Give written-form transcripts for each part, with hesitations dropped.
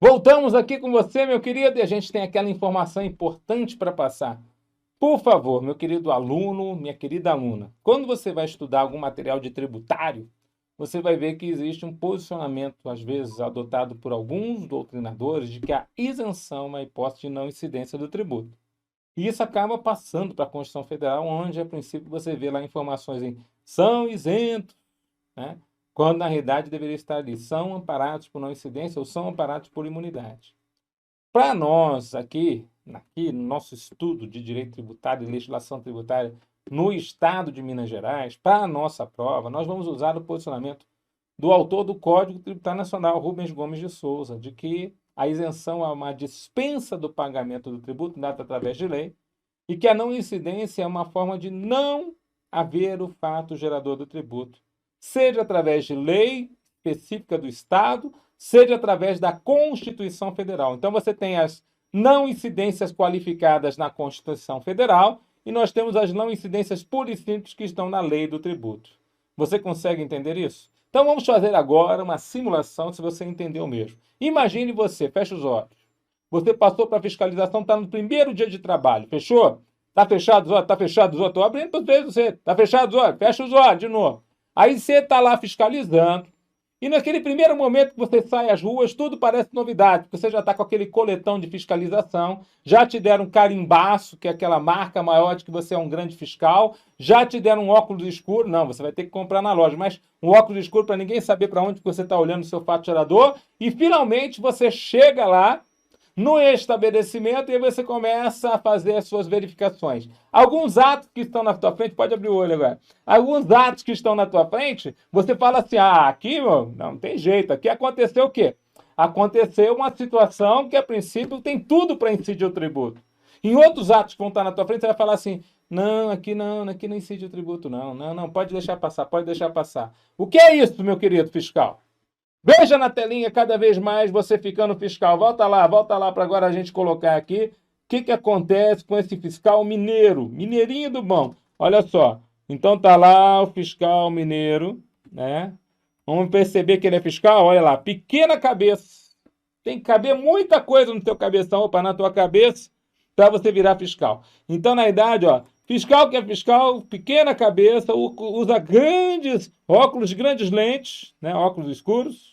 Voltamos aqui com você, meu querido, e a gente tem aquela informação importante para passar. Por favor, meu querido aluno, minha querida aluna, quando você vai estudar algum material de tributário, você vai ver que existe um posicionamento, às vezes adotado por alguns doutrinadores, de que a isenção é uma hipótese de não incidência do tributo. E isso acaba passando para a Constituição Federal, onde, a princípio, você vê lá informações em são isentos, né? Quando na realidade deveria estar ali, são amparados por não incidência ou são amparados por imunidade. Para nós aqui no nosso estudo de direito tributário e legislação tributária no estado de Minas Gerais, para a nossa prova, nós vamos usar o posicionamento do autor do Código Tributário Nacional, Rubens Gomes de Souza, de que a isenção é uma dispensa do pagamento do tributo dada através de lei e que a não incidência é uma forma de não haver o fato gerador do tributo, seja através de lei específica do Estado, seja através da Constituição Federal. Então você tem as não incidências qualificadas na Constituição Federal e nós temos as não incidências puras e simples que estão na lei do tributo. Você consegue entender isso? Então vamos fazer agora uma simulação, se você entendeu mesmo. Imagine você, fecha os olhos. Você passou para a fiscalização, está no primeiro dia de trabalho. Fechou? Está fechado os olhos? Está fechado os olhos? Estou abrindo para você. Está fechado os olhos? Fecha os olhos de novo. Aí você está lá fiscalizando. E naquele primeiro momento que você sai às ruas, tudo parece novidade, porque você já está com aquele coletão de fiscalização, já te deram um carimbaço, que é aquela marca maior de que você é um grande fiscal, já te deram um óculos escuro, não, você vai ter que comprar na loja, mas um óculos escuro para ninguém saber para onde você está olhando o seu fato gerador, e finalmente você chega lá no estabelecimento e aí você começa a fazer as suas verificações. Alguns atos que estão na tua frente, pode abrir o olho agora. Alguns atos que estão na tua frente, você fala assim: ah, aqui meu, não tem jeito, aqui aconteceu o quê? Aconteceu uma situação que a princípio tem tudo para incidir o tributo. Em outros atos que vão estar na tua frente, você vai falar assim: não, aqui não incide o tributo, não, pode deixar passar, pode deixar passar. O que é isso, meu querido fiscal? Veja na telinha cada vez mais você ficando fiscal. Volta lá para agora a gente colocar aqui o que acontece com esse fiscal mineiro, mineirinho do bom. Olha só, então tá lá o fiscal mineiro, né? Vamos perceber que ele é fiscal, olha lá, pequena cabeça. Tem que caber muita coisa no teu cabeção, opa, na tua cabeça, para você virar fiscal. Então, na idade, ó, fiscal que é fiscal, pequena cabeça, usa grandes óculos, grandes lentes, né, óculos escuros.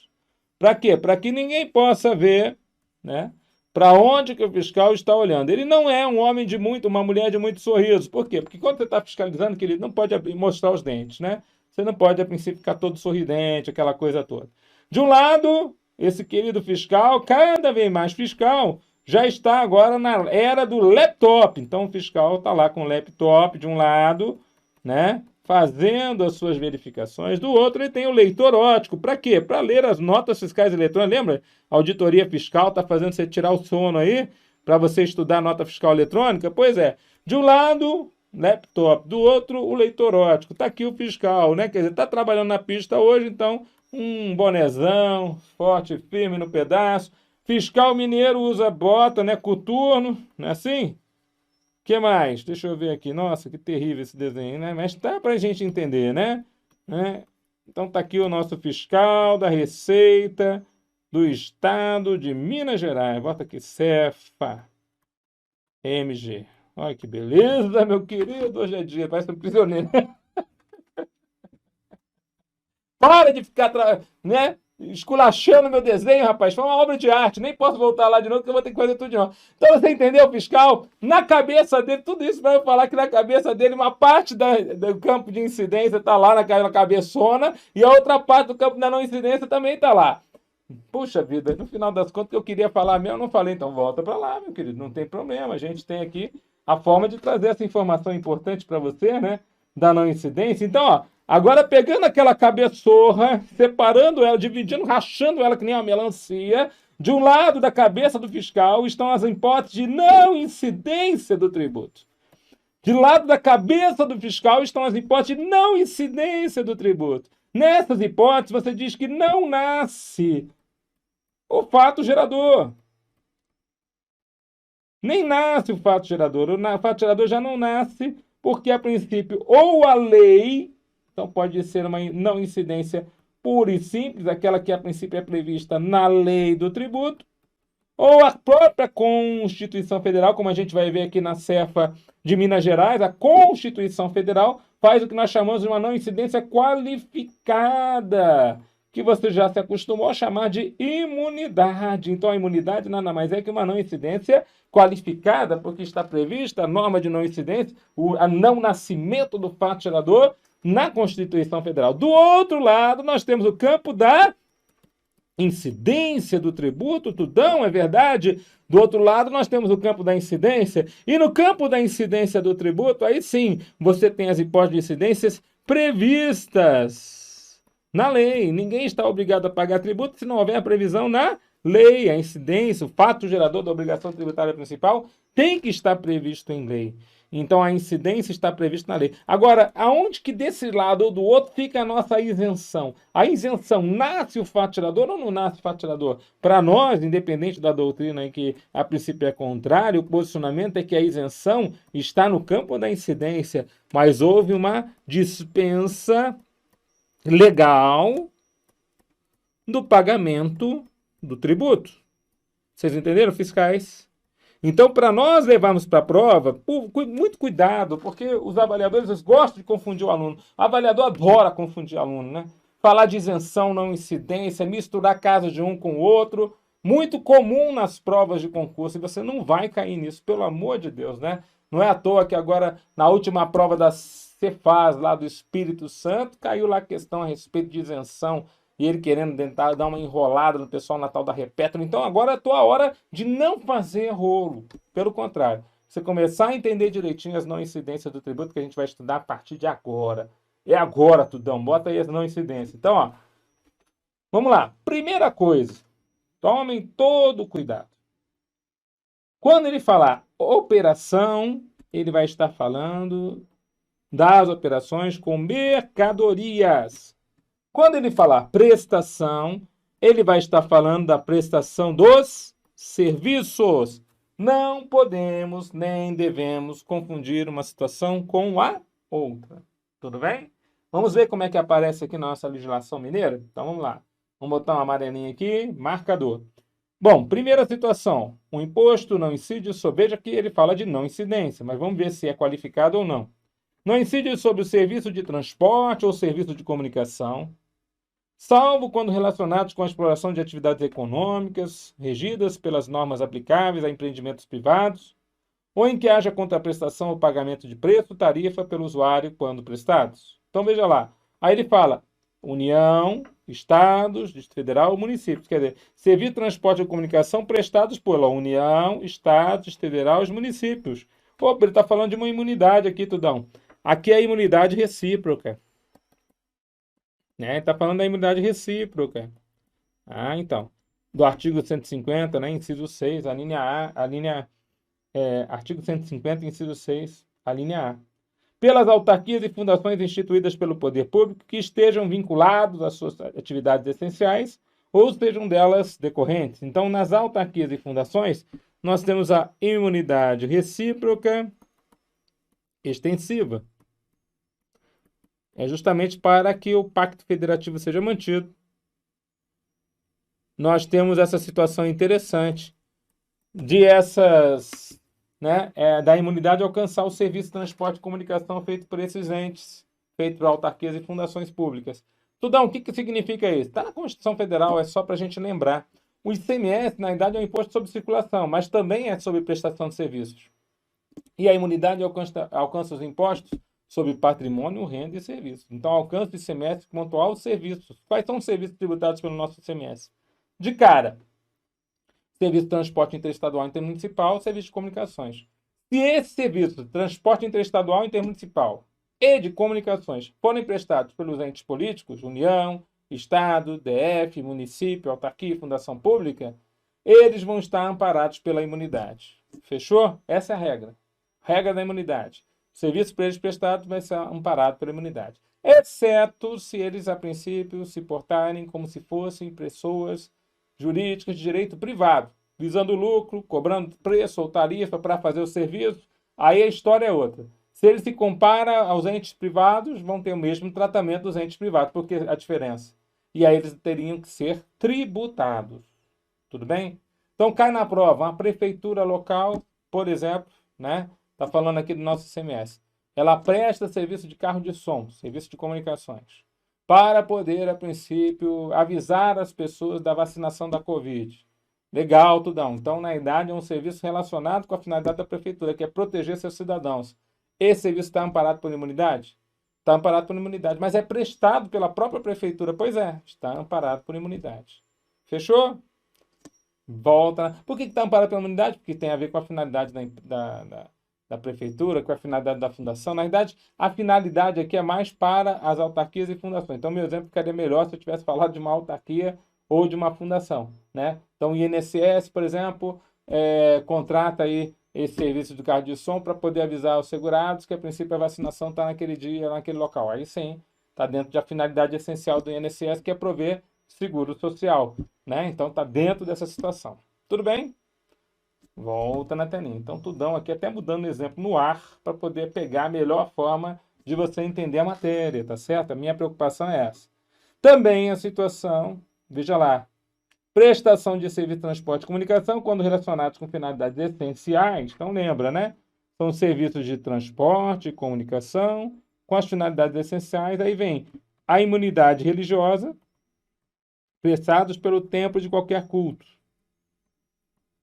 Para quê? Para que ninguém possa ver, né, para onde que o fiscal está olhando. Ele não é um homem de muito, uma mulher de muito sorriso. Por quê? Porque quando você está fiscalizando, querido, não pode mostrar os dentes, né? Você não pode, a princípio, ficar todo sorridente, aquela coisa toda. De um lado, esse querido fiscal, cada vez mais fiscal, já está agora na era do laptop. Então, o fiscal está lá com o laptop de um lado, né? Fazendo as suas verificações. Do outro, ele tem o leitor óptico. Para quê? Para ler as notas fiscais eletrônicas. Lembra? A auditoria fiscal está fazendo você tirar o sono aí para você estudar a nota fiscal eletrônica? Pois é. De um lado, laptop. Do outro, o leitor óptico. Está aqui o fiscal, né? Quer dizer, está trabalhando na pista hoje, então, um bonezão, forte e firme no pedaço. Fiscal mineiro usa bota, né? Coturno, não é assim? Que mais? Deixa eu ver aqui. Nossa, que terrível esse desenho, né? Mas tá para a gente entender, né? Então tá aqui o nosso fiscal da Receita do Estado de Minas Gerais. Bota aqui, Cefa MG. Olha que beleza, meu querido. Hoje é dia, parece um prisioneiro. Para de ficar, né? Esculachando meu desenho, rapaz. Foi uma obra de arte. Nem posso voltar lá de novo, porque eu vou ter que fazer tudo de novo. Então você entendeu, fiscal? Na cabeça dele, tudo isso vai falar que na cabeça dele, uma parte do campo de incidência está lá naquela cabeçona, e a outra parte do campo da não incidência também está lá. Puxa vida, no final das contas, que eu queria falar mesmo, eu não falei, então volta para lá, meu querido. Não tem problema. A gente tem aqui a forma de trazer essa informação importante para você, né? Da não incidência. Então, ó. Agora, pegando aquela cabeçorra, separando ela, dividindo, rachando ela que nem uma melancia, de um lado da cabeça do fiscal estão as hipóteses de não incidência do tributo. De lado da cabeça do fiscal estão as hipóteses de não incidência do tributo. Nessas hipóteses, você diz que não nasce o fato gerador. Nem nasce o fato gerador. O fato gerador já não nasce porque, a princípio, ou a lei. Então, pode ser uma não incidência pura e simples, aquela que a princípio é prevista na lei do tributo, ou a própria Constituição Federal, como a gente vai ver aqui na cefa de Minas Gerais, a Constituição Federal faz o que nós chamamos de uma não incidência qualificada, que você já se acostumou a chamar de imunidade. Então, a imunidade nada mais é que uma não incidência qualificada, porque está prevista a norma de não incidência, o não nascimento do fato gerador na Constituição Federal. Do outro lado, nós temos o campo da incidência do tributo, tudão, é verdade? Do outro lado, nós temos o campo da incidência, e no campo da incidência do tributo, aí sim, você tem as hipóteses de incidências previstas na lei. Ninguém está obrigado a pagar tributo se não houver a previsão na lei. A incidência, o fato gerador da obrigação tributária principal tem que estar previsto em lei. Então, a incidência está prevista na lei. Agora, aonde que desse lado ou do outro fica a nossa isenção? A isenção, nasce o fato gerador ou não nasce o fato gerador? Para nós, independente da doutrina em que a princípio é contrário, o posicionamento é que a isenção está no campo da incidência, mas houve uma dispensa legal do pagamento do tributo. Vocês entenderam, fiscais? Então, para nós levarmos para a prova, muito cuidado, porque os avaliadores eles gostam de confundir o aluno. O avaliador adora confundir o aluno, né? Falar de isenção, não incidência, misturar casos de um com o outro. Muito comum nas provas de concurso, e você não vai cair nisso, pelo amor de Deus, né? Não é à toa que agora, na última prova da Cefaz, lá do Espírito Santo, caiu lá a questão a respeito de isenção, e ele querendo tentar dar uma enrolada no pessoal natal da Repetro. Então agora é a tua hora de não fazer rolo. Pelo contrário, você começar a entender direitinho as não incidências do tributo que a gente vai estudar a partir de agora. É agora, Tudão. Bota aí as não incidências. Então, ó, vamos lá. Primeira coisa, tomem todo cuidado. Quando ele falar operação, ele vai estar falando das operações com mercadorias. Quando ele falar prestação, ele vai estar falando da prestação dos serviços. Não podemos nem devemos confundir uma situação com a outra. Tudo bem? Vamos ver como é que aparece aqui na nossa legislação mineira? Então vamos lá. Vamos botar uma amarelinha aqui, marcador. Bom, primeira situação. O imposto não incide sobre... Veja que ele fala de não incidência, mas vamos ver se é qualificado ou não. Não incide sobre o serviço de transporte ou serviço de comunicação, salvo quando relacionados com a exploração de atividades econômicas, regidas pelas normas aplicáveis a empreendimentos privados, ou em que haja contraprestação ou pagamento de preço, tarifa pelo usuário quando prestados. Então, veja lá. Aí ele fala União, Estados, Distrito Federal, municípios. Quer dizer, serviço de transporte e comunicação prestados pela União, Estados, Distrito Federal e os municípios. Opa, ele está falando de uma imunidade aqui, Tudão. Aqui é a imunidade recíproca. Né? Está falando da imunidade recíproca. Então. Do artigo 150, né? Inciso 6, a linha A, artigo 150, inciso 6, a linha A. Pelas autarquias e fundações instituídas pelo poder público que estejam vinculados às suas atividades essenciais ou sejam delas decorrentes. Então, nas autarquias e fundações, nós temos a imunidade recíproca extensiva. É justamente para que o Pacto Federativo seja mantido. Nós temos essa situação interessante de da imunidade alcançar o serviço de transporte e comunicação feito por esses entes, feito por autarquias e fundações públicas. Tudão, o que significa isso? Está na Constituição Federal, é só para a gente lembrar. O ICMS, na verdade, é um imposto sobre circulação, mas também é sobre prestação de serviços. E a imunidade alcança os impostos sobre patrimônio, renda e serviços. Então, alcança o ICMS quanto aos serviços. Quais são os serviços tributados pelo nosso ICMS? De cara, serviço de transporte interestadual e intermunicipal, serviço de comunicações. Se esse serviço de transporte interestadual e intermunicipal e de comunicações forem prestados pelos entes políticos, União, Estado, DF, município, autarquia, fundação pública, eles vão estar amparados pela imunidade. Fechou? Essa é a regra. Regra da imunidade. O serviço para eles prestado vai ser amparado pela imunidade. Exceto se eles, a princípio, se portarem como se fossem pessoas jurídicas de direito privado, visando lucro, cobrando preço ou tarifa para fazer o serviço, aí a história é outra. Se ele se compara aos entes privados, vão ter o mesmo tratamento dos entes privados, porque a diferença. E aí eles teriam que ser tributados. Tudo bem? Então cai na prova, uma prefeitura local, por exemplo, né? Está falando aqui do nosso ICMS. Ela presta serviço de carro de som, serviço de comunicações, para poder, a princípio, avisar as pessoas da vacinação da Covid. Legal, tudão. Então, na verdade, é um serviço relacionado com a finalidade da prefeitura, que é proteger seus cidadãos. Esse serviço está amparado por imunidade? Está amparado por imunidade, mas é prestado pela própria prefeitura. Pois é, está amparado por imunidade. Fechou? Volta. Por que está amparado pela imunidade? Porque tem a ver com a finalidade da prefeitura, com a finalidade da fundação. Na verdade, a finalidade aqui é mais para as autarquias e fundações. Então, meu exemplo ficaria melhor se eu tivesse falado de uma autarquia ou de uma fundação, né? Então, o INSS, por exemplo, contrata aí esse serviço de carro de som para poder avisar os segurados que, a princípio, a vacinação está naquele dia, naquele local. Aí sim, está dentro da finalidade essencial do INSS, que é prover seguro social, né? Então, está dentro dessa situação. Tudo bem? Volta na telinha. Então, tudão aqui, até mudando o exemplo no ar, para poder pegar a melhor forma de você entender a matéria, tá certo? A minha preocupação é essa. Também a situação, veja lá, prestação de serviço de transporte e comunicação, quando relacionados com finalidades essenciais, então lembra, né? São serviços de transporte e comunicação com as finalidades essenciais. Aí vem a imunidade religiosa, prestados pelo templo de qualquer culto.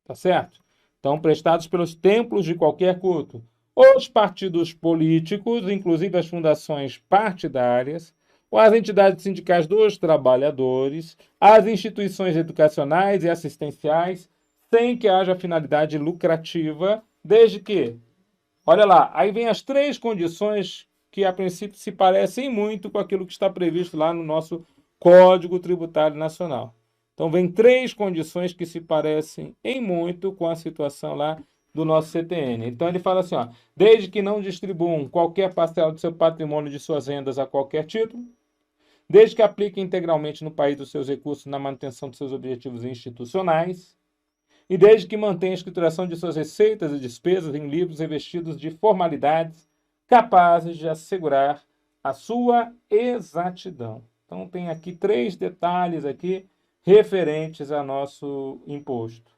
Tá certo? Então, prestados pelos templos de qualquer culto. Os partidos políticos, inclusive as fundações partidárias, ou as entidades sindicais dos trabalhadores, as instituições educacionais e assistenciais, sem que haja finalidade lucrativa, desde que, olha lá, aí vem as três condições que a princípio se parecem muito com aquilo que está previsto lá no nosso Código Tributário Nacional. Então, vem três condições que se parecem em muito com a situação lá do nosso CTN. Então, ele fala assim, ó, desde que não distribuam qualquer parcela do seu patrimônio de suas rendas a qualquer título, desde que apliquem integralmente no país os seus recursos na manutenção de seus objetivos institucionais, e desde que mantenha a escrituração de suas receitas e despesas em livros revestidos de formalidades capazes de assegurar a sua exatidão. Então, tem aqui três detalhes aqui referentes ao nosso imposto.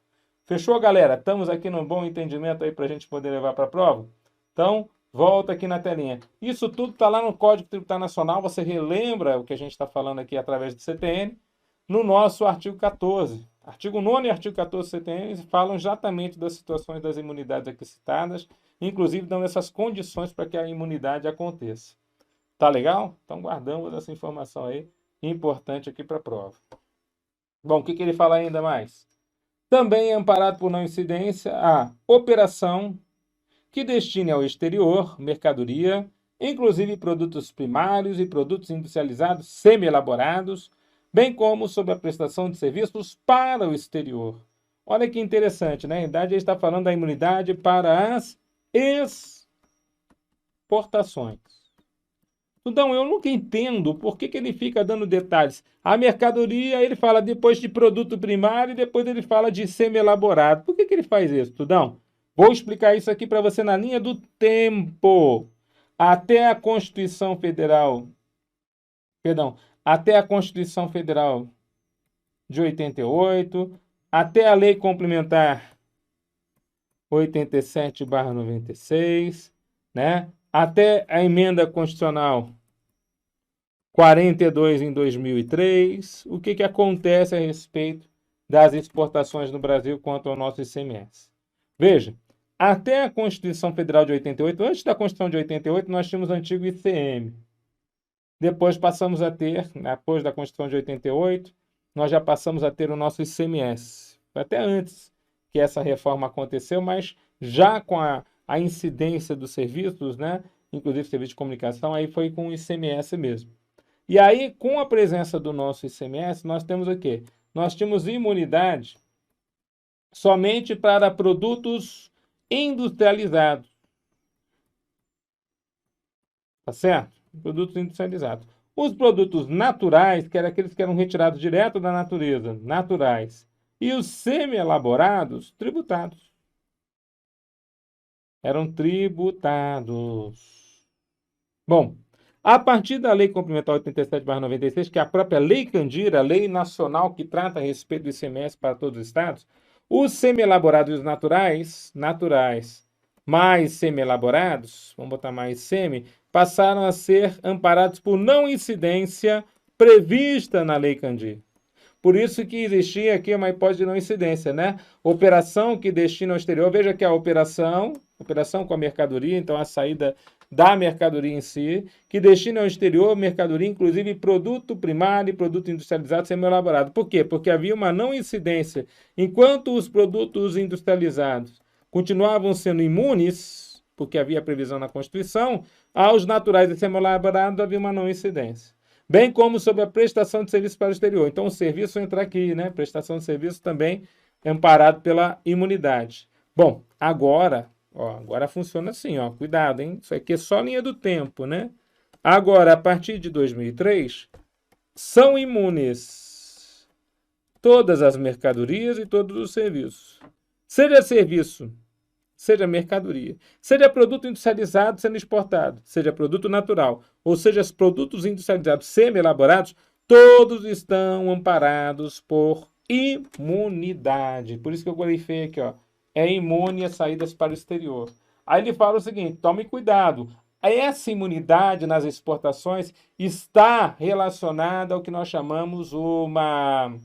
Fechou, galera? Estamos aqui num bom entendimento aí para a gente poder levar para a prova? Então, volta aqui na telinha. Isso tudo está lá no Código Tributário Nacional. Você relembra o que a gente está falando aqui através do CTN no nosso artigo 14. Artigo 9 e artigo 14 do CTN falam exatamente das situações das imunidades aqui citadas, inclusive dando essas condições para que a imunidade aconteça. Tá legal? Então, guardamos essa informação aí, importante aqui para a prova. Bom, o que ele fala ainda mais? Também é amparado por não incidência a operação que destine ao exterior mercadoria, inclusive produtos primários e produtos industrializados semi-elaborados, bem como sobre a prestação de serviços para o exterior. Olha que interessante, né? Na verdade, ele está falando da imunidade para as exportações. Então, eu nunca entendo por que ele fica dando detalhes. A mercadoria, ele fala depois de produto primário e depois ele fala de semi-elaborado. Por que ele faz isso, Tudão? Vou explicar isso aqui para você na linha do tempo. Até a Constituição Federal, até a Constituição Federal de 88, até a Lei Complementar 87/96, né? Até a Emenda Constitucional 42 em 2003, o que acontece a respeito das exportações no Brasil quanto ao nosso ICMS? Veja, até a Constituição Federal de 88, antes da Constituição de 88, nós tínhamos o antigo ICM. Depois passamos a ter, depois da Constituição de 88, nós já passamos a ter o nosso ICMS. Até antes que essa reforma aconteceu, mas já com a incidência dos serviços, né? Inclusive serviço de comunicação, aí foi com o ICMS mesmo. E aí, com a presença do nosso ICMS, nós temos o quê? Nós tínhamos imunidade somente para produtos industrializados. Tá certo? Produtos industrializados. Os produtos naturais, que eram aqueles que eram retirados direto da natureza, naturais. E os semi-elaborados, tributados. Eram tributados. Bom, a partir da Lei Complementar 87/96, que é a própria Lei Candir, a lei nacional que trata a respeito do ICMS para todos os estados, Os semi-elaborados e os naturais, mais semi-elaborados, vamos botar mais semi, passaram a ser amparados por não incidência prevista na Lei Candir. Por isso que existia aqui uma hipótese de não incidência, né? Operação que destina ao exterior, veja que a operação com a mercadoria, então a saída da mercadoria em si, que destina ao exterior mercadoria, inclusive produto primário e produto industrializado semi-elaborado. Por quê? Porque havia uma não incidência. Enquanto os produtos industrializados continuavam sendo imunes, porque havia previsão na Constituição, aos naturais e semi-elaborados havia uma não incidência. Bem como sobre a prestação de serviço para o exterior. Então, o serviço entra aqui, né? Prestação de serviço também é amparado pela imunidade. Bom, agora funciona assim, ó. Cuidado, hein? Isso aqui é só linha do tempo, né? Agora, a partir de 2003, são imunes todas as mercadorias e todos os serviços. Seja serviço, seja mercadoria, seja produto industrializado sendo exportado, seja produto natural, ou seja, os produtos industrializados semi-elaborados, todos estão amparados por imunidade. Por isso que eu glorifiquei aqui, ó. É imune às saídas para o exterior. Aí ele fala o seguinte: tome cuidado. Essa imunidade nas exportações está relacionada ao que nós chamamos uma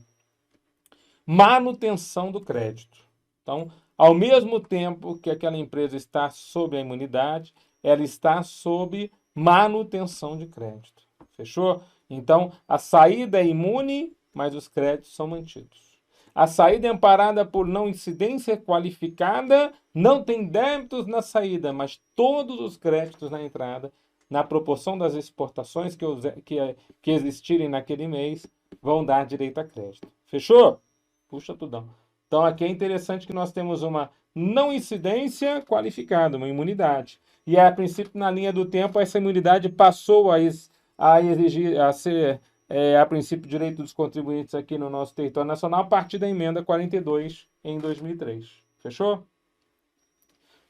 manutenção do crédito. Então, ao mesmo tempo que aquela empresa está sob a imunidade, ela está sob manutenção de crédito. Fechou? Então, a saída é imune, mas os créditos são mantidos. A saída é amparada por não incidência qualificada, não tem débitos na saída, mas todos os créditos na entrada, na proporção das exportações que existirem naquele mês, vão dar direito a crédito. Fechou? Puxa tudão. Então, aqui é interessante que nós temos uma não incidência qualificada, uma imunidade. E, a princípio, na linha do tempo, essa imunidade passou a exigir, a ser, a princípio, direito dos contribuintes aqui no nosso território nacional a partir da emenda 42 em 2003. Fechou?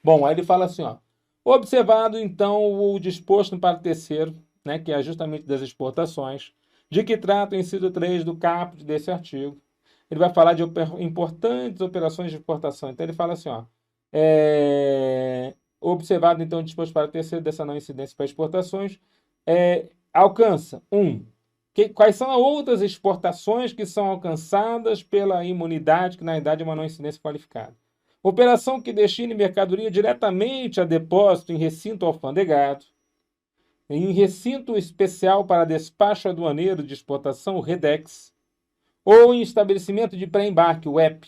Bom, aí ele fala assim, ó. Observado, então, o disposto no parágrafo terceiro, né, que é justamente das exportações, de que trata o inciso 3 do caput desse artigo, ele vai falar de importantes operações de exportação. Então, ele fala assim, ó, observado, então, o disposto para terceiro dessa não incidência para exportações, alcança, quais são as outras exportações que são alcançadas pela imunidade, que na verdade é uma não incidência qualificada? Operação que destine mercadoria diretamente a depósito em recinto alfandegado, em recinto especial para despacho aduaneiro de exportação, o REDEX, ou em estabelecimento de pré-embarque, o EP,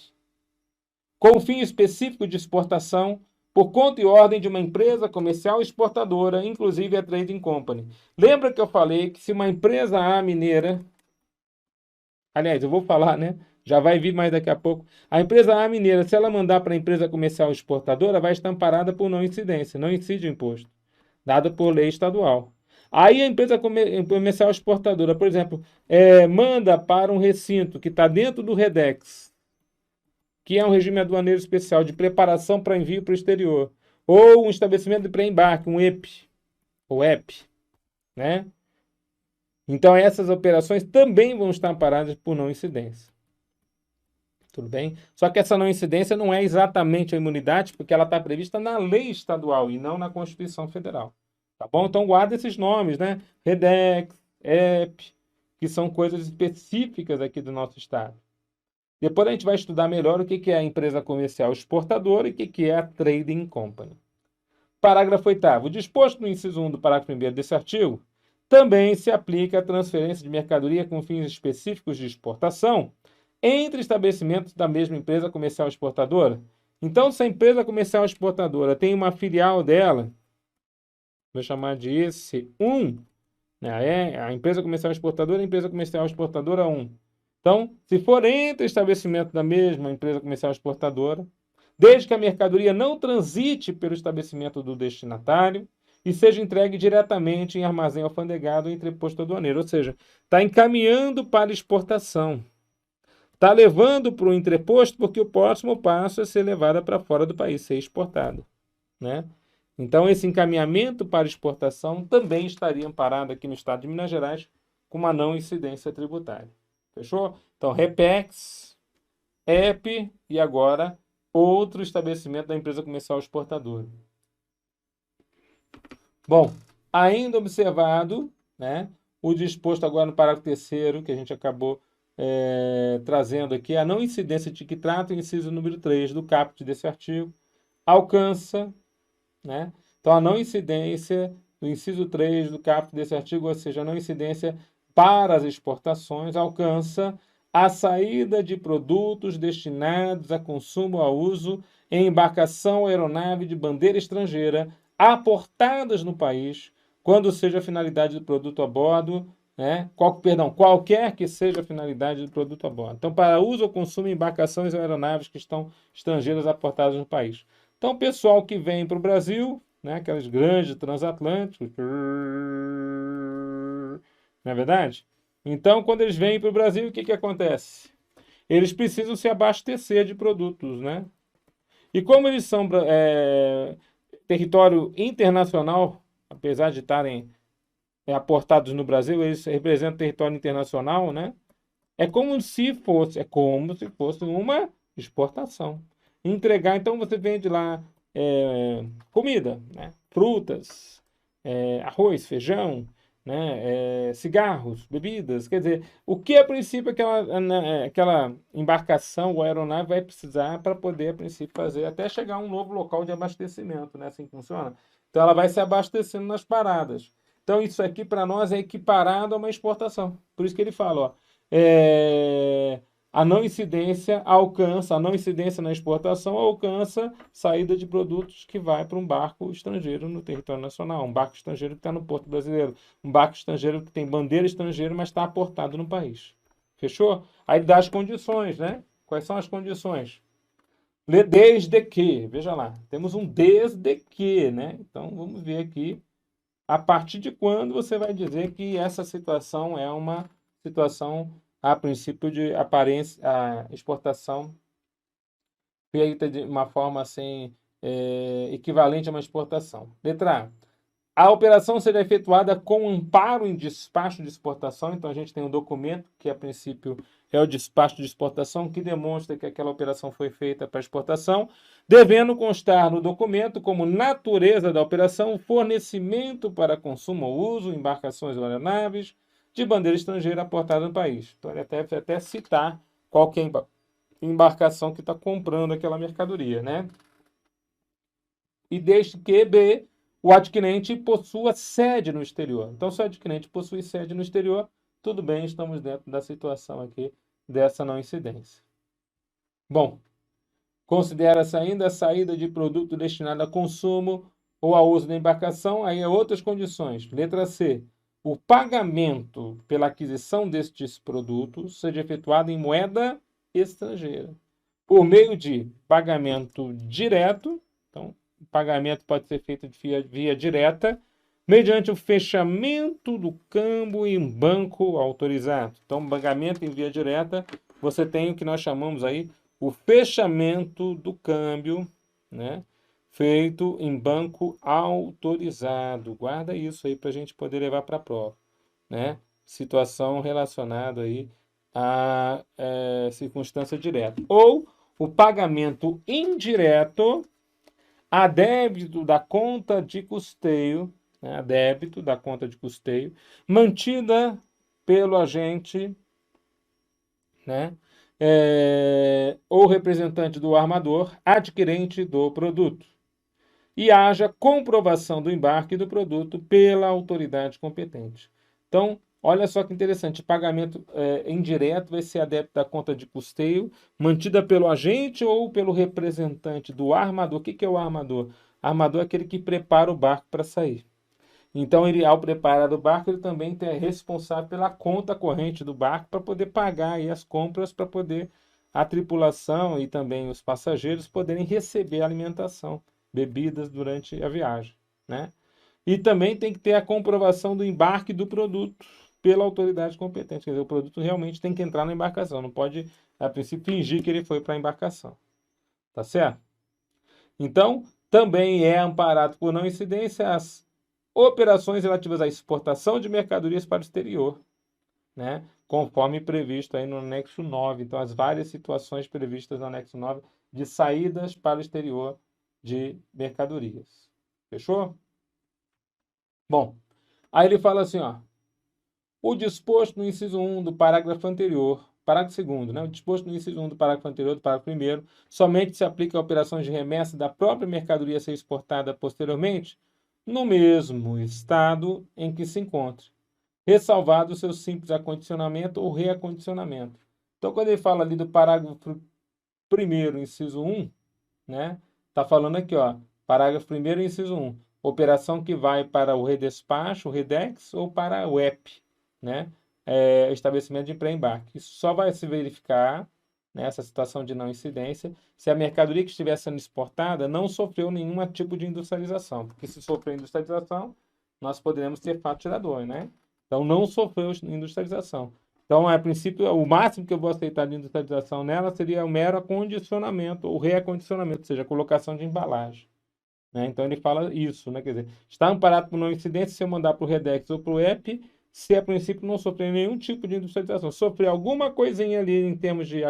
com fim específico de exportação, por conta e ordem de uma empresa comercial exportadora, inclusive a Trading Company. Lembra que eu falei que se uma empresa A mineira, aliás, eu vou falar, né? Já vai vir mais daqui a pouco. A empresa A mineira, se ela mandar para a empresa comercial exportadora, vai estar amparada por não incidência, não incide o imposto, dado por lei estadual. Aí a empresa comercial exportadora, por exemplo, manda para um recinto que está dentro do REDEX, que é um regime aduaneiro especial de preparação para envio para o exterior, ou um estabelecimento de pré-embarque, um EP, ou EP, né? Então essas operações também vão estar amparadas por não incidência. Tudo bem? Só que essa não incidência não é exatamente a imunidade, porque ela está prevista na lei estadual e não na Constituição Federal. Tá bom? Então guarda esses nomes, né? REDEX, EP, que são coisas específicas aqui do nosso estado. Depois a gente vai estudar melhor o que é a empresa comercial exportadora e o que é a Trading Company. Parágrafo 8º. O disposto no inciso 1 do parágrafo 1º desse artigo também se aplica à transferência de mercadoria com fins específicos de exportação entre estabelecimentos da mesma empresa comercial exportadora. Então, se a empresa comercial exportadora tem uma filial dela, vou chamar de EC1, né? A empresa comercial exportadora é a empresa comercial exportadora 1. Então, se for entre estabelecimento da mesma empresa comercial exportadora, desde que a mercadoria não transite pelo estabelecimento do destinatário e seja entregue diretamente em armazém alfandegado ou entreposto aduaneiro, ou seja, está encaminhando para exportação. Está levando para o entreposto porque o próximo passo é ser levada para fora do país, ser exportada, né? Então, esse encaminhamento para exportação também estaria amparado aqui no estado de Minas Gerais com uma não incidência tributária. Fechou? Então, REPEX, EP e agora outro estabelecimento da empresa comercial exportadora. Bom, ainda observado, né, o disposto agora no parágrafo terceiro, que a gente acabou trazendo aqui, a não incidência de que trata o inciso número 3 do caput desse artigo, alcança, né? Então, a não incidência do inciso 3 do caput desse artigo, ou seja, a não incidência para as exportações, alcança a saída de produtos destinados a consumo ou a uso em embarcação ou aeronave de bandeira estrangeira aportadas no país, quando seja a finalidade do produto a bordo, né? Qualquer que seja a finalidade do produto a bordo. Então, para uso ou consumo em embarcações ou aeronaves que estão estrangeiras aportadas no país. Então, o pessoal que vem para o Brasil, né, aqueles grandes transatlânticos, não é verdade? Então, quando eles vêm para o Brasil, o que acontece? Eles precisam se abastecer de produtos, né? E como eles são território internacional, apesar de estarem aportados no Brasil, eles representam território internacional, né? É como se fosse uma exportação. Entregar, então você vende lá comida, né? Frutas, arroz, feijão, né? Cigarros, bebidas. Quer dizer, o que a princípio aquela embarcação ou aeronave vai precisar para poder, a princípio, fazer até chegar a um novo local de abastecimento, né? Assim funciona. Então ela vai se abastecendo nas paradas. Então isso aqui para nós é equiparado a uma exportação. Por isso que ele fala, ó, é, a não incidência na exportação alcança saída de produtos que vai para um barco estrangeiro no território nacional, um barco estrangeiro que está no porto brasileiro, um barco estrangeiro que tem bandeira estrangeira, mas está aportado no país. Fechou? Aí dá as condições, né? Quais são as condições? Desde que, veja lá, temos um desde que, né? Então vamos ver aqui a partir de quando você vai dizer que essa situação é uma situação, a princípio, de aparência, a exportação feita de uma forma assim, equivalente a uma exportação. Letra A. A operação será efetuada com amparo em despacho de exportação. Então, a gente tem um documento que, a princípio, é o despacho de exportação, que demonstra que aquela operação foi feita para exportação, devendo constar no documento, como natureza da operação, fornecimento para consumo ou uso, embarcações ou aeronaves de bandeira estrangeira aportada no país. Então, ele até citar qual que é a embarcação que está comprando aquela mercadoria, né? E desde que, B, o adquirente possua sede no exterior. Então, se o adquirente possui sede no exterior, tudo bem, estamos dentro da situação aqui dessa não incidência. Bom, considera-se ainda a saída de produto destinado a consumo ou a uso da embarcação, aí é outras condições. Letra C. O pagamento pela aquisição destes produtos seja efetuado em moeda estrangeira, por meio de pagamento direto. Então, o pagamento pode ser feito via direta, mediante o fechamento do câmbio em banco autorizado. Então, pagamento em via direta, você tem o que nós chamamos aí o fechamento do câmbio, né? Feito em banco autorizado. Guarda isso aí para a gente poder levar para a prova, né? Situação relacionada aí à circunstância direta. Ou o pagamento indireto a débito da conta de custeio, né? A débito da conta de custeio, mantida pelo agente, né? Ou representante do armador, adquirente do produto, e haja comprovação do embarque do produto pela autoridade competente. Então, olha só que interessante, pagamento indireto vai ser a débito da conta de custeio, mantida pelo agente ou pelo representante do armador. O que é o armador? Armador é aquele que prepara o barco para sair. Então, ele, ao preparar o barco, ele também é responsável pela conta corrente do barco para poder pagar aí as compras, para poder a tripulação e também os passageiros poderem receber alimentação, bebidas durante a viagem, né? E também tem que ter a comprovação do embarque do produto pela autoridade competente. Quer dizer, o produto realmente tem que entrar na embarcação, não pode, a princípio, fingir que ele foi para a embarcação. Tá certo? Então, também é amparado por não incidência as operações relativas à exportação de mercadorias para o exterior, né, conforme previsto aí no anexo 9. Então, as várias situações previstas no anexo 9 de saídas para o exterior de mercadorias. Fechou? Bom, aí ele fala assim, ó, o disposto no inciso 1 do parágrafo anterior, parágrafo 2º, né? O disposto no inciso 1 do parágrafo anterior do parágrafo 1º somente se aplica a operações de remessa da própria mercadoria a ser exportada posteriormente no mesmo estado em que se encontre, ressalvado o seu simples acondicionamento ou reacondicionamento. Então, quando ele fala ali do parágrafo 1º, inciso 1, né? Tá falando aqui, ó, parágrafo 1º, inciso 1, operação que vai para o redespacho, o REDEX, ou para o EP, né? Estabelecimento de pré-embarque. Isso só vai se verificar, nessa situação de não incidência, se a mercadoria que estiver sendo exportada não sofreu nenhum tipo de industrialização. Porque se sofreu industrialização, nós poderemos ter fato tirador, né? Então, não sofreu industrialização. Então, a princípio, o máximo que eu vou aceitar de industrialização nela seria o mero acondicionamento, ou reacondicionamento, ou seja, a colocação de embalagem. Né? Então, ele fala isso, né? Quer dizer, está amparado por não incidência se eu mandar para o REDEX ou para o EP, se a princípio não sofrer nenhum tipo de industrialização. Sofrer alguma coisinha ali em termos de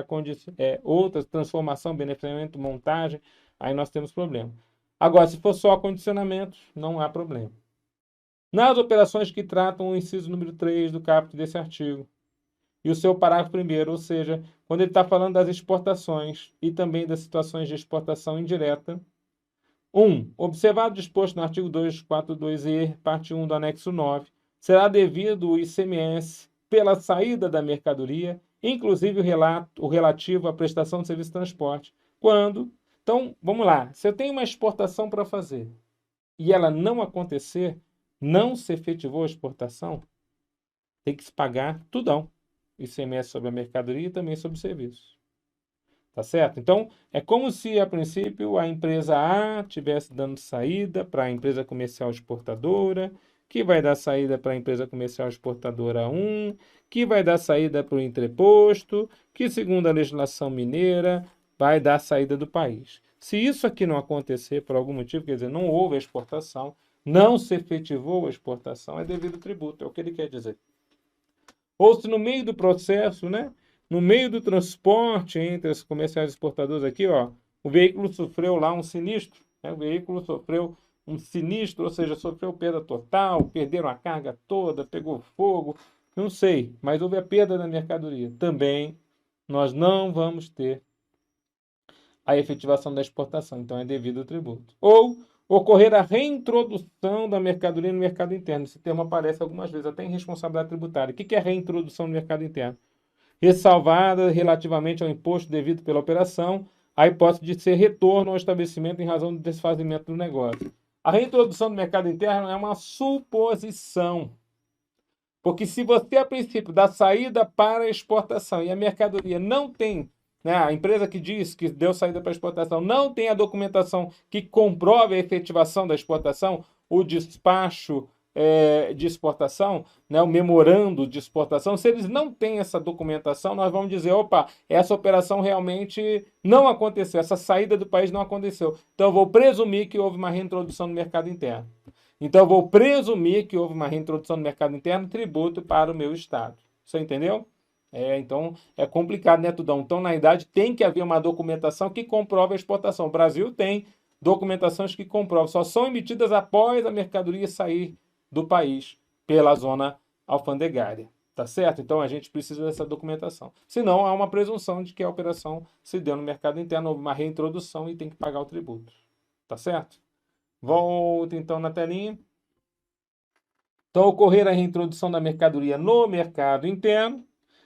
outras, transformação, beneficiamento, montagem, aí nós temos problema. Agora, se for só acondicionamento, não há problema. Nas operações que tratam o inciso número 3 do caput desse artigo, e o seu parágrafo 1º, ou seja, quando ele está falando das exportações e também das situações de exportação indireta. 1. Observado o disposto no artigo 242-E, parte 1 do anexo 9, será devido o ICMS pela saída da mercadoria, inclusive o relativo à prestação de serviço de transporte. Quando? Então, vamos lá. Se eu tenho uma exportação para fazer e ela não acontecer, não se efetivou a exportação, tem que se pagar tudão. ICMS sobre a mercadoria e também sobre o serviço. Tá certo? Então, é como se, a princípio, a empresa A estivesse dando saída para a empresa comercial exportadora, que vai dar saída para a empresa comercial exportadora 1, que vai dar saída para o entreposto, que, segundo a legislação mineira, vai dar saída do país. Se isso aqui não acontecer por algum motivo, quer dizer, não houve a exportação, não se efetivou a exportação, é devido ao tributo, é o que ele quer dizer. Ou se no meio do processo, né, no meio do transporte entre os comerciais exportadores aqui, ó, o veículo sofreu lá um sinistro, né, o veículo sofreu um sinistro, ou seja, sofreu perda total, perderam a carga toda, pegou fogo, não sei, mas houve a perda da mercadoria. Também nós não vamos ter a efetivação da exportação, então é devido ao tributo. Ou ocorrer a reintrodução da mercadoria no mercado interno. Esse termo aparece algumas vezes, até em responsabilidade tributária. O que é reintrodução no mercado interno? Ressalvada relativamente ao imposto devido pela operação, a hipótese de ser retorno ao estabelecimento em razão do desfazimento do negócio. A reintrodução do mercado interno é uma suposição. Porque se você, a princípio, dá saída para a exportação e a mercadoria não tem, né, a empresa que diz que deu saída para a exportação não tem a documentação que comprove a efetivação da exportação, o despacho de exportação, né, o memorando de exportação, se eles não têm essa documentação, nós vamos dizer, opa, essa operação realmente não aconteceu, essa saída do país não aconteceu. Então, eu vou presumir que houve uma reintrodução no mercado interno. Então, eu vou presumir que houve uma reintrodução no mercado interno, tributo para o meu Estado. Você entendeu? Então, é complicado, né, Tudão? Então, na verdade, tem que haver uma documentação que comprove a exportação. O Brasil tem documentações que comprovam, só são emitidas após a mercadoria sair do país pela zona alfandegária. Tá certo? Então, a gente precisa dessa documentação. Senão, há uma presunção de que a operação se deu no mercado interno, houve uma reintrodução e tem que pagar o tributo. Tá certo? Volta então na telinha. Então, ocorrer a reintrodução da mercadoria no mercado interno,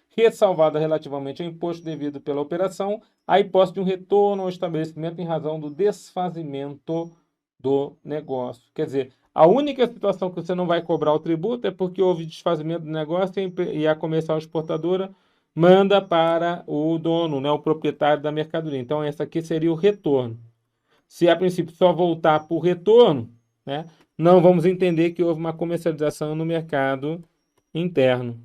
ressalvada relativamente ao imposto devido pela operação, a hipótese de um retorno ao estabelecimento em razão do desfazimento do negócio. Quer dizer, a única situação que você não vai cobrar o tributo é porque houve desfazimento do negócio e a comercial exportadora manda para o dono, né, o proprietário da mercadoria. Então, essa aqui seria o retorno. Se a princípio só voltar por retorno, né, não vamos entender que houve uma comercialização no mercado interno.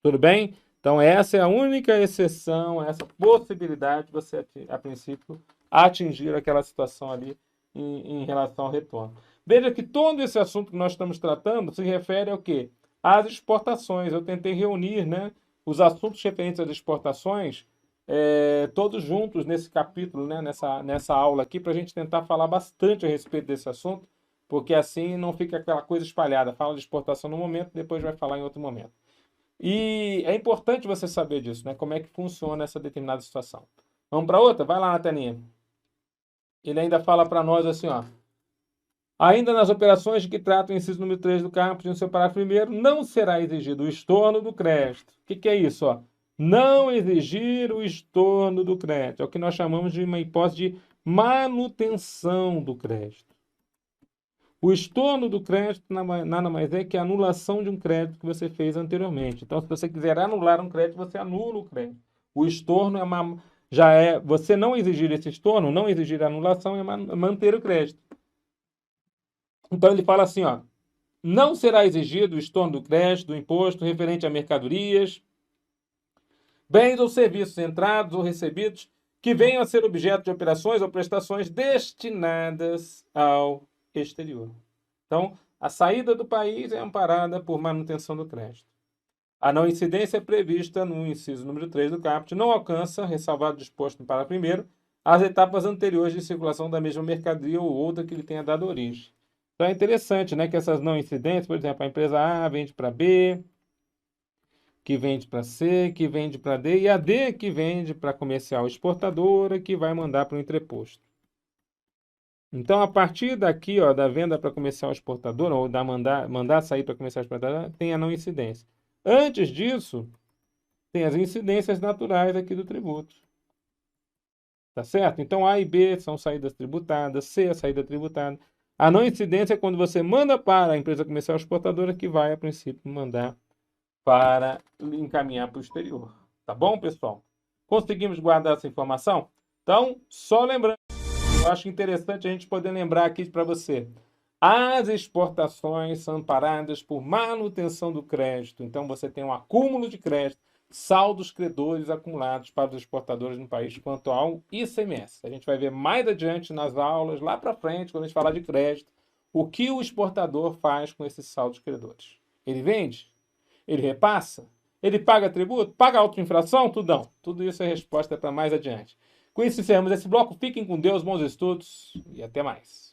Tudo bem? Então, essa é a única exceção, essa possibilidade de você, a princípio, atingir aquela situação ali em relação ao retorno. Veja que todo esse assunto que nós estamos tratando se refere ao quê? as exportações. Eu tentei reunir, né, os assuntos referentes às exportações, todos juntos nesse capítulo, né, nessa aula aqui, para a gente tentar falar bastante a respeito desse assunto, porque assim não fica aquela coisa espalhada. Fala de exportação no momento, depois vai falar em outro momento. E é importante você saber disso, né? Como é que funciona essa determinada situação. Vamos para outra? Vai lá na telinha. Ele ainda fala para nós assim, ó. Ainda nas operações de que trata o inciso número 3 do caput, no seu parágrafo 1º, não será exigido o estorno do crédito. O que é isso? Ó? Não exigir o estorno do crédito. É o que nós chamamos de uma hipótese de manutenção do crédito. O estorno do crédito nada mais é que a anulação de um crédito que você fez anteriormente. Então, se você quiser anular um crédito, você anula o crédito. O estorno você não exigir esse estorno, não exigir a anulação, é manter o crédito. Então, ele fala assim, ó, não será exigido o estorno do crédito, do imposto referente a mercadorias, bens ou serviços entrados ou recebidos que venham a ser objeto de operações ou prestações destinadas ao exterior. Então, a saída do país é amparada por manutenção do crédito. A não incidência prevista no inciso número 3 do caput não alcança, ressalvado o disposto no parágrafo 1º, as etapas anteriores de circulação da mesma mercadoria ou outra que lhe tenha dado origem. Então é interessante, né, que essas não incidências, por exemplo, a empresa A vende para B, que vende para C, que vende para D, e a D que vende para comercial exportadora, que vai mandar para o entreposto. Então, a partir daqui, ó, da venda para comercial exportadora, ou da mandar sair para comercial exportadora, tem a não incidência. Antes disso, tem as incidências naturais aqui do tributo. Tá certo? Então, A e B são saídas tributadas, C é saída tributada. A não incidência é quando você manda para a empresa comercial exportadora, que vai, a princípio, mandar para encaminhar para o exterior. Tá bom, pessoal? Conseguimos guardar essa informação? Então, só lembrando, eu acho interessante a gente poder lembrar aqui para você. As exportações são amparadas por manutenção do crédito. Então, você tem um acúmulo de crédito, saldos credores acumulados para os exportadores no país quanto ao ICMS. A gente vai ver mais adiante nas aulas, lá para frente, quando a gente falar de crédito, o que o exportador faz com esses saldos credores. Ele vende? Ele repassa? Ele paga tributo? Paga autoinfração? Tudão. Tudo isso é resposta para mais adiante. Com isso, encerramos esse bloco. Fiquem com Deus, bons estudos e até mais.